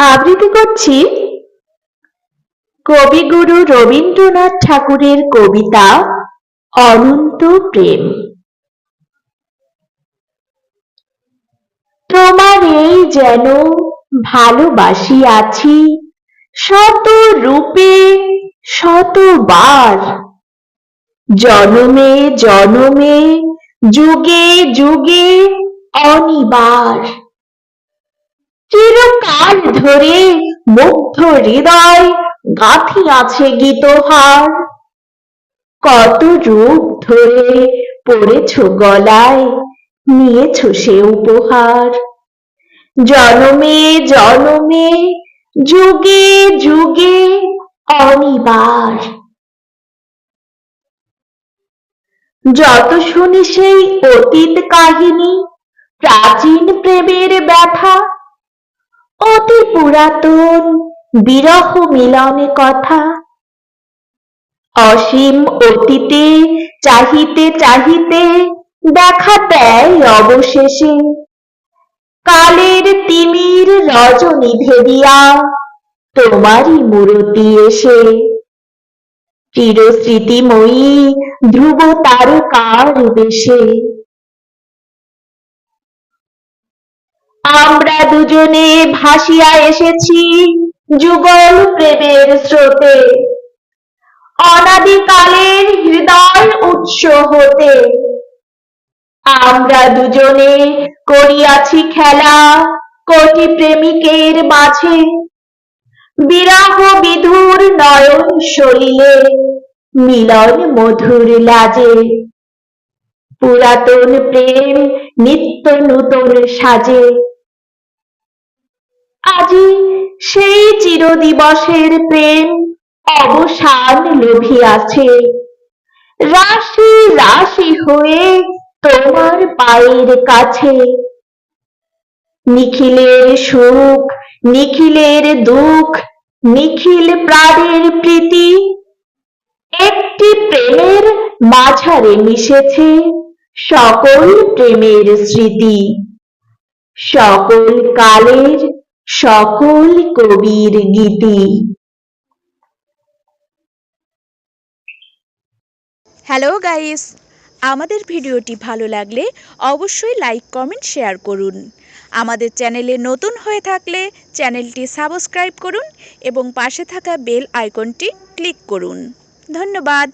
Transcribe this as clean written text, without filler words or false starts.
আবৃত্তি করছি কবিগুরু রবীন্দ্রনাথ ঠাকুরের কবিতা অনন্ত প্রেম। তোমার এই যেন ভালোবাসি আছি শত রূপে শতবার, জনমে জনমে যুগে যুগে অনিবার। চিরকাল ধরে মুগ্ধ হৃদয় গাঁথিয়াছে গীতহার, কত রূপ ধরে পড়েছ গলায় নিয়েছ সে উপহার। জনমে জনমে যুগে যুগে অনিবার। যত শুনি সেই অতীত কাহিনী, প্রাচীন প্রেমের ব্যথা, অতি পুরাতন বিরহ মিলন কথা, অসীম অতীতে চাহিতে চাহিতে দেখা দেয় অবশেষে কালের তিমির রজনী ভেদিয়া তোমারই মূরতি এসে। চিরস্মৃতিময়ী ধ্রুব তারকার বেশে আমরা দুজনে ভাসিয়া এসেছি যুগল প্রেমের স্রোতে, অনাদিকালের হৃদয় উৎস হতে। আমরা দুজনে করিয়াছি খেলা কোটি প্রেমিকের মাঝে, বিরহ বিধুর নয়ন সলিলে মিলন মধুর লাজে। পুরাতন প্রেম নিত্য নূতন সাজে, আজি সেই চিরদিবসের প্রেম অবসান লোভিয়াছে। রাশি রাশি হয়ে তোমার পায়ের কাছে, নিখিলের সুখ নিখিলের দুঃখ নিখিল প্রাণের প্রীতি, একটি প্রেমের মাঝারে মিশেছে সকল প্রেমের স্মৃতি। সকল কালের সকল কবির গীতি। হ্যালো গাইস, আমাদের ভিডিওটি ভালো লাগলে অবশ্যই লাইক কমেন্ট শেয়ার করুন। আমাদের চ্যানেলে নতুন হয়ে থাকলে চ্যানেলটি সাবস্ক্রাইব করুন এবং পাশে থাকা বেল আইকনটি ক্লিক করুন। ধন্যবাদ।